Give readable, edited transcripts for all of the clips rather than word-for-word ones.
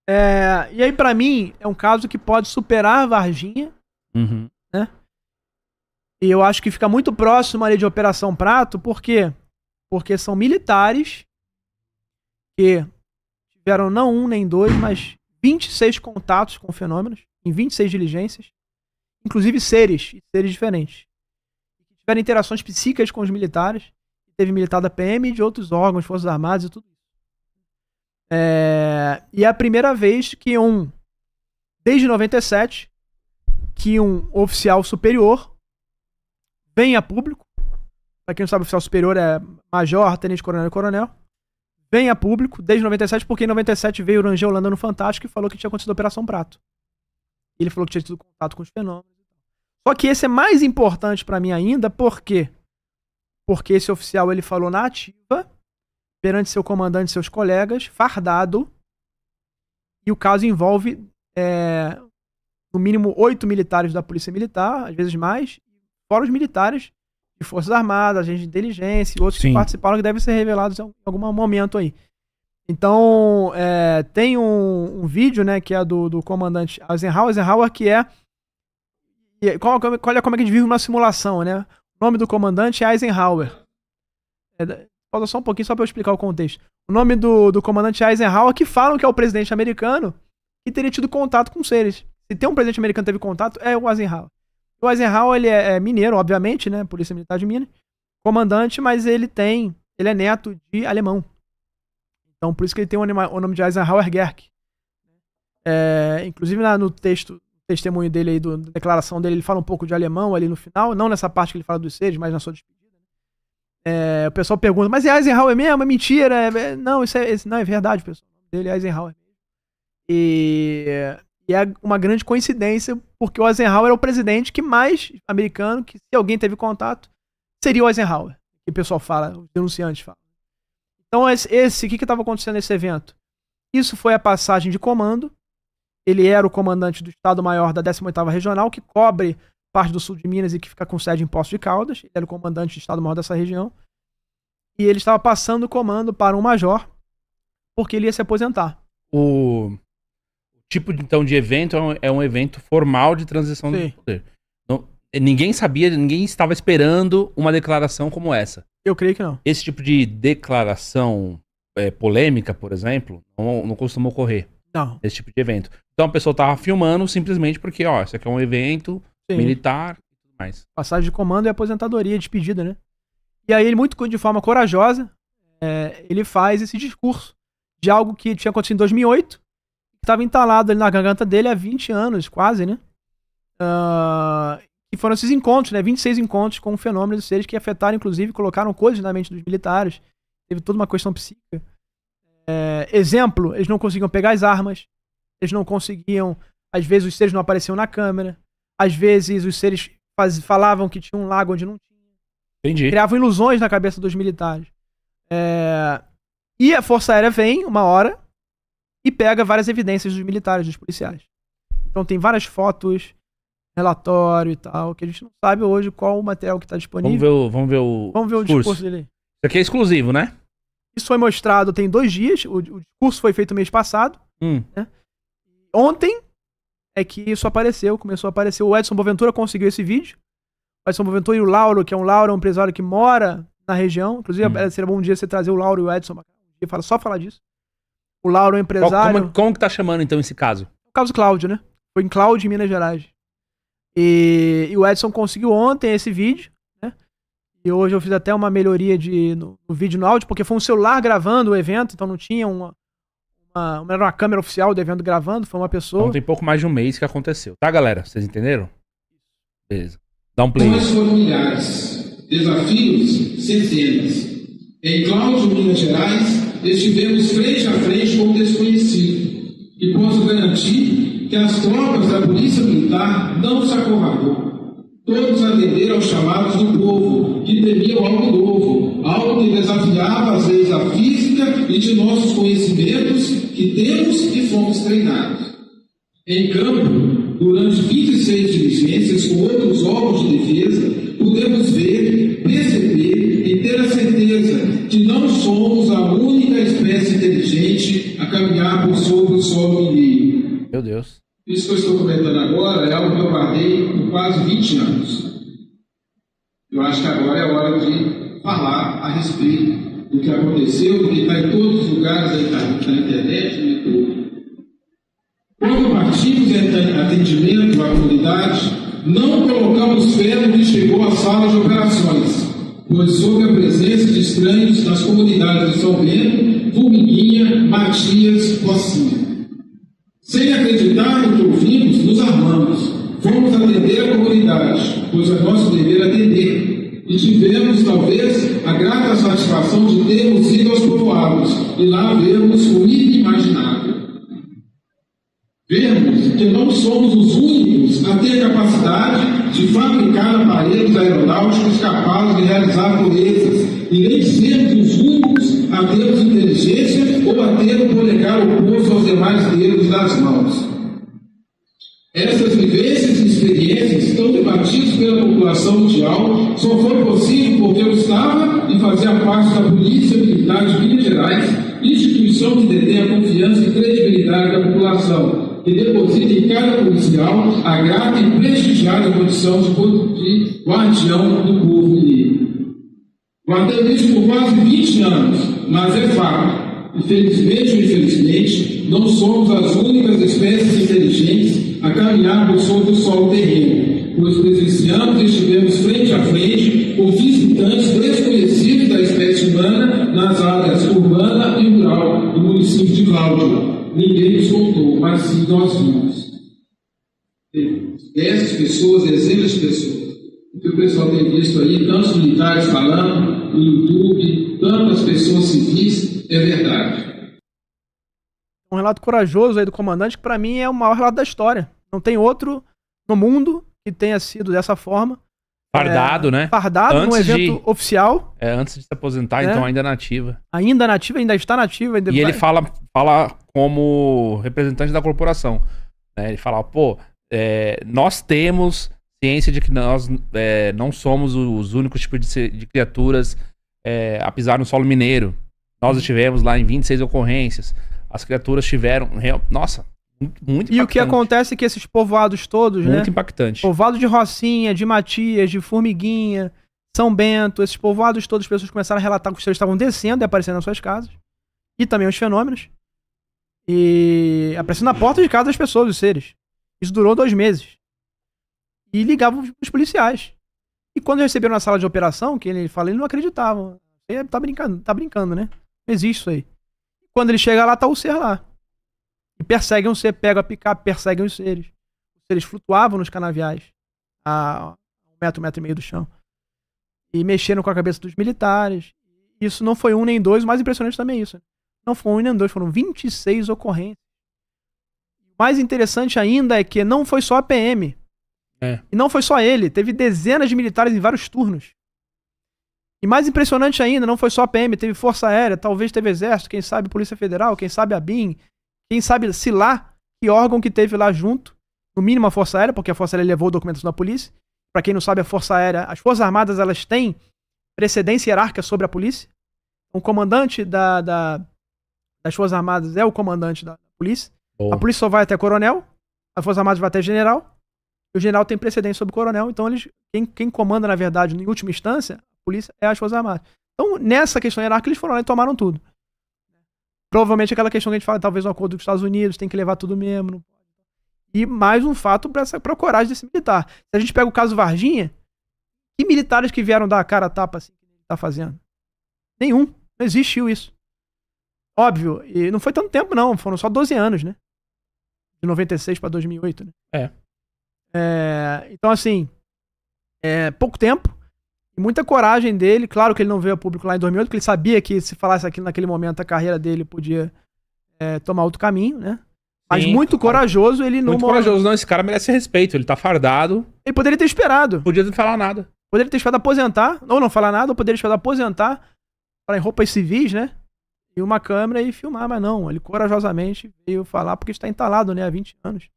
E aí, pra mim, é um caso que pode superar a Varginha, né? E eu acho que fica muito próximo ali de Operação Prato, por quê? Porque são militares que tiveram não um nem dois, mas 26 contatos com fenômenos, em 26 diligências, inclusive seres diferentes. Tiveram interações psíquicas com os militares, teve militar da PM e de outros órgãos, Forças Armadas e tudo isso. E é a primeira vez que desde 97, que um oficial superior vem a público. Pra quem não sabe, oficial superior é major, tenente coronel e coronel. Vem a público desde 97, porque em 97 veio o Rangel Holanda no Fantástico e falou que tinha acontecido a Operação Prato. Ele falou que tinha tido contato com os fenômenos. Só que esse é mais importante pra mim ainda, por quê? Porque esse oficial ele falou na ativa, perante seu comandante e seus colegas, fardado, e o caso envolve no mínimo 8 militares da Polícia Militar, às vezes mais, fora os militares de Forças Armadas, agentes de inteligência e outros que participaram, que devem ser revelados em algum momento aí. Então, tem um vídeo, né, que é do comandante Eisenhower, que é... Olha como é que a gente vive uma simulação, né? O nome do comandante é Eisenhower. Pausa só um pouquinho, só pra eu explicar o contexto. O nome do comandante é Eisenhower, que falam que é o presidente americano que teria tido contato com seres. Se tem um presidente americano que teve contato, é o Eisenhower. O Eisenhower, ele é mineiro, obviamente, né? Polícia Militar de Minas. Comandante, mas ele é neto de alemão. Então, por isso que ele tem o nome de Eisenhower Gerck. Inclusive, no testemunho dele aí, da declaração dele, ele fala um pouco de alemão ali no final. Não nessa parte que ele fala dos seres, mas na sua despedida. O pessoal pergunta, mas é Eisenhower mesmo? É mentira? Não, isso não, é verdade, pessoal. O nome dele é Eisenhower. E é uma grande coincidência, porque o Eisenhower é o presidente que mais americano, que se alguém teve contato, seria o Eisenhower. Que o pessoal fala, os denunciantes falam. Então, o que estava acontecendo nesse evento? Isso foi a passagem de comando. Ele era o comandante do Estado-Maior da 18ª Regional, que cobre parte do sul de Minas e que fica com sede em Poços de Caldas. Ele era o comandante do Estado-Maior dessa região. E ele estava passando o comando para um major, porque ele ia se aposentar. O tipo, então, de evento é um evento formal de transição do poder. Então, ninguém sabia, ninguém estava esperando uma declaração como essa. Eu creio que não. Esse tipo de declaração polêmica, por exemplo, não costuma ocorrer. Não. Esse tipo de evento. Então a pessoa tava filmando simplesmente porque, isso aqui é um evento militar e tudo mais. Passagem de comando e aposentadoria, despedida, né? E aí ele, muito de forma corajosa, ele faz esse discurso de algo que tinha acontecido em 2008, que estava entalado ali na garganta dele há 20 anos, quase, né? E foram esses encontros, né? 26 encontros com fenômenos de seres que afetaram, inclusive, colocaram coisas na mente dos militares. Teve toda uma questão psíquica. Exemplo, eles não conseguiam pegar as armas, eles não conseguiam, às vezes os seres não apareciam na câmera, às vezes os seres falavam que tinha um lago onde não tinha. Entendi. Criavam ilusões na cabeça dos militares. E a Força Aérea vem, uma hora, e pega várias evidências dos militares, dos policiais. Então tem várias fotos, relatório e tal, que a gente não sabe hoje qual o material que está disponível. Vamos ver o discurso dele. Isso aqui é exclusivo, né? Isso foi mostrado tem 2 dias, o discurso foi feito mês passado. Né? Ontem é que isso começou a aparecer. O Edson Boaventura conseguiu esse vídeo. O Edson Boaventura e o Lauro, que é um empresário que mora na região. Inclusive, seria bom um dia você trazer o Lauro e o Edson e só falar disso. O Lauro é um empresário... Como que tá chamando, então, esse caso? O caso Cláudio, né? Foi em Cláudio, em Minas Gerais. E o Edson conseguiu ontem esse vídeo, né? E hoje eu fiz até uma melhoria no vídeo e no áudio, porque foi um celular gravando o evento, então não tinha era uma câmera oficial do evento gravando, foi uma pessoa. Então tem pouco mais de um mês que aconteceu. Tá, galera? Vocês entenderam? Beleza. Dá um play. Nós foram milhares, desafios centenas. Em Cláudio, Minas Gerais, estivemos frente a frente com o desconhecido. E posso garantir que as tropas da Polícia Militar não se acovardou. Todos atenderam aos chamados do povo, que temiam algo novo, algo que desafiava as leis da física e de nossos conhecimentos que temos e fomos treinados. Em campo, durante 26 diligências com outros órgãos de defesa, pudemos ver, perceber e ter a certeza que não somos a única espécie inteligente a caminhar por sobre o solo mineiro. Meu Deus. Isso que eu estou comentando agora é algo que eu guardei por quase 20 anos. Eu acho que agora é hora de falar a respeito do que aconteceu, do que está em todos os lugares da internet e no YouTube. Quando partimos em atendimento à comunidade, não colocamos fé no que chegou à sala de operações, pois sob a presença de estranhos nas comunidades de São Bento, Formiguinha, Matias, Rocinha. Sem acreditar no que ouvimos, nos armamos. Fomos atender a comunidade, pois é nosso dever atender. E tivemos, talvez, a grata satisfação de termos ido aos povoados e lá vermos o inimaginável. Vermos que não somos os únicos a ter capacidade de fabricar aparelhos aeronáuticos capazes de realizar proezas, e nem sermos os únicos a termos inteligência ou a ter o polegar oposto aos demais dedos das mãos. Essas vivências e experiências, tão debatidas pela população mundial, só foi possível porque eu estava e fazia parte da Polícia Militar de Minas Gerais, instituição que detém a confiança e credibilidade da população, que deposita em cada policial a grata e prestigiada condição de guardião do povo mineiro. Guardei isso por quase 20 anos, mas é fato. Infelizmente ou infelizmente, não somos as únicas espécies inteligentes a caminhar por sobre o solo terreno, pois presenciamos e estivemos frente a frente com visitantes desconhecidos da espécie humana nas áreas urbana e rural do município de Cláudio. Ninguém nos contou, mas sim nós vimos. Essas pessoas, dezenas de pessoas. O que o pessoal tem visto aí, tantos militares falando no YouTube, tantas pessoas civis, é verdade. Um relato corajoso aí do comandante, que pra mim é o maior relato da história. Não tem outro no mundo que tenha sido dessa forma. Fardado, né? Fardado num evento oficial. Antes de se aposentar, então ainda nativa. Ainda nativa, ainda está nativa. Ainda ele fala como representante da corporação. Né? Ele fala, nós temos ciência de que nós não somos os únicos tipos de criaturas a pisar no solo mineiro. Nós estivemos lá em 26 ocorrências. As criaturas tiveram... Nossa, muito impactante. E o que acontece é que esses povoados todos, muito impactante. Povoado de Rocinha, de Matias, de Formiguinha, São Bento, esses povoados todos, as pessoas começaram a relatar que os seres estavam descendo e aparecendo nas suas casas. E também os fenômenos. E aparecendo na porta de casa das pessoas, os seres. Isso durou 2 meses. E ligavam os policiais. E quando receberam na sala de operação, que ele fala, eles não acreditavam. Ele tá brincando, né? Não existe isso aí. Quando ele chega lá, tá o ser lá. E perseguem o ser, pegam a picape, perseguem os seres. Os seres flutuavam nos canaviais a 1 metro e meio do chão. E mexeram com a cabeça dos militares. Isso não foi 1 nem 2, o mais impressionante também é isso. Não foi 1 nem 2, foram 26 ocorrências. O mais interessante ainda é que não foi só a PM. E não foi só ele, teve dezenas de militares em vários turnos. E mais impressionante ainda, não foi só a PM, teve Força Aérea, talvez teve Exército, quem sabe Polícia Federal, quem sabe a BIM, quem sabe se lá, que órgão que teve lá junto, no mínimo a Força Aérea, porque a Força Aérea levou a documentação da polícia. Pra quem não sabe, a Força Aérea, as Forças Armadas, elas têm precedência hierárquica sobre a polícia. O comandante das Forças Armadas é o comandante da polícia. A polícia só vai até coronel, a Força Armadas vai até general, e o general tem precedência sobre o coronel, então quem comanda, na verdade, em última instância, a polícia é as Forças Armadas. Então, nessa questão hierárquica, eles foram lá e tomaram tudo. Provavelmente aquela questão que a gente fala, talvez um acordo com os Estados Unidos, tem que levar tudo mesmo. Não pode. E mais um fato pra a coragem desse militar. Se a gente pega o caso Varginha, que militares que vieram dar a cara a tapa assim que ele tá fazendo? Nenhum. Não existiu isso. Óbvio. E não foi tanto tempo, não. Foram só 12 anos, né? De 96 pra 2008, né? Então, assim, pouco tempo. Muita coragem dele. Claro que ele não veio a público lá em 2008, porque ele sabia que se falasse aquilo naquele momento, a carreira dele podia tomar outro caminho, né? Mas sim, muito corajoso, ele não... Muito corajoso, não. Esse cara merece respeito. Ele tá fardado. Ele poderia ter esperado. Podia não falar nada. Poderia ter esperado aposentar, ou não falar nada, ou poderia esperar aposentar, para em roupas civis, né? E uma câmera e filmar, mas não. Ele corajosamente veio falar, porque está entalado, né? Há 20 anos.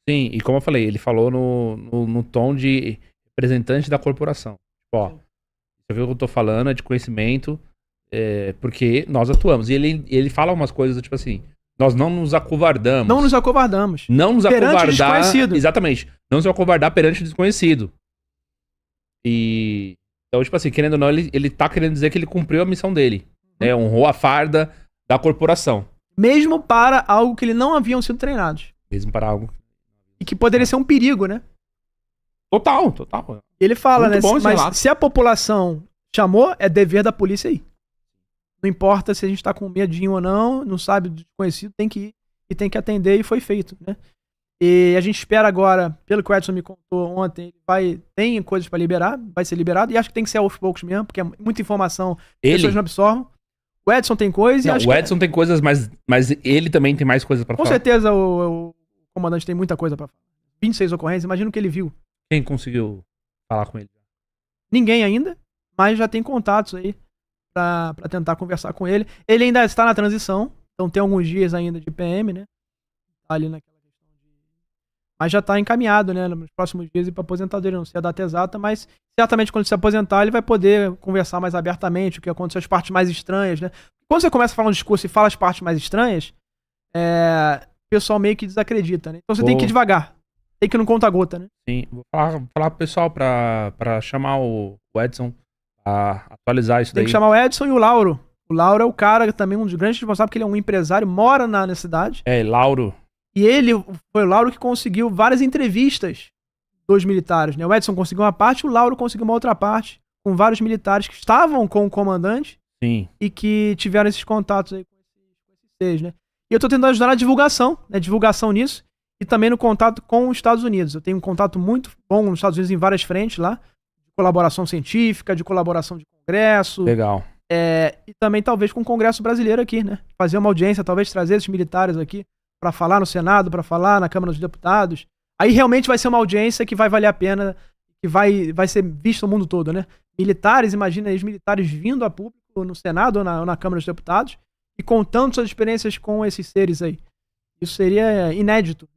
Sim, e como eu falei, ele falou no tom de representante da corporação. Ó, você viu o que eu tô falando, é de conhecimento. porque nós atuamos. E ele fala umas coisas, tipo assim, nós não nos acovardamos. Não nos acovardamos. Não nos Perante o acovardar... desconhecido. Exatamente. Não nos acovardar perante o desconhecido. E... Então, tipo assim, querendo ou não, ele tá querendo dizer que ele cumpriu a missão dele. Né? Honrou a farda da corporação. Mesmo para algo que eles não haviam sido treinados. Mesmo para algo... E que poderia ser um perigo, né? Total. Ele fala, Muito né? bom esse Mas relato. se a população chamou, é dever da polícia ir. Não importa se a gente tá com medinho ou não sabe do desconhecido, tem que ir e tem que atender, e foi feito, né? E a gente espera agora, pelo que o Edson me contou ontem, tem coisas pra liberar, vai ser liberado, e acho que tem que ser aos poucos mesmo, porque é muita informação, as pessoas não absorvem. O Edson tem coisas, Não, o Edson tem coisas, mas ele também tem mais coisas pra com falar. certeza o comandante tem muita coisa pra falar. 26 ocorrências, imagina o que ele viu. Quem conseguiu falar com ele? Ninguém Ainda, mas já tem contatos aí pra tentar conversar com ele. Ele ainda está na transição, então tem alguns dias ainda de PM, né? Tá ali naquela questão de... Mas já tá encaminhado, né? Nos próximos dias ir pra aposentadoria, não sei a data exata, mas certamente quando se aposentar ele vai poder conversar mais abertamente, o que aconteceu, as partes mais estranhas, né? Quando você começa a falar um discurso e fala as partes mais estranhas, o pessoal meio que desacredita, né? Então você tem que ir devagar. Tem que ir no conta-gota, né? Sim, vou falar pro pessoal pra chamar o Edson a atualizar isso daí. Tem que chamar o Edson e o Lauro. O Lauro é o cara também, um dos grandes responsáveis, porque ele é um empresário, mora na cidade. Lauro. E foi o Lauro que conseguiu várias entrevistas dos militares, né? O Edson conseguiu uma parte, o Lauro conseguiu uma outra parte, com vários militares que estavam com o comandante. Sim. E que tiveram esses contatos aí com esses seis, né? E eu tô tentando ajudar na divulgação, né? Divulgação nisso. E também no contato com os Estados Unidos. Eu tenho um contato muito bom nos Estados Unidos em várias frentes lá. De colaboração científica, de colaboração de congresso. Legal. E também talvez com o Congresso brasileiro aqui, né? Fazer uma audiência, talvez trazer esses militares aqui para falar no Senado, para falar na Câmara dos Deputados. Aí realmente vai ser uma audiência que vai valer a pena, que vai ser vista no mundo todo, né? Militares, imagina aí os militares vindo a público no Senado ou na Câmara dos Deputados e contando suas experiências com esses seres aí. Isso seria inédito.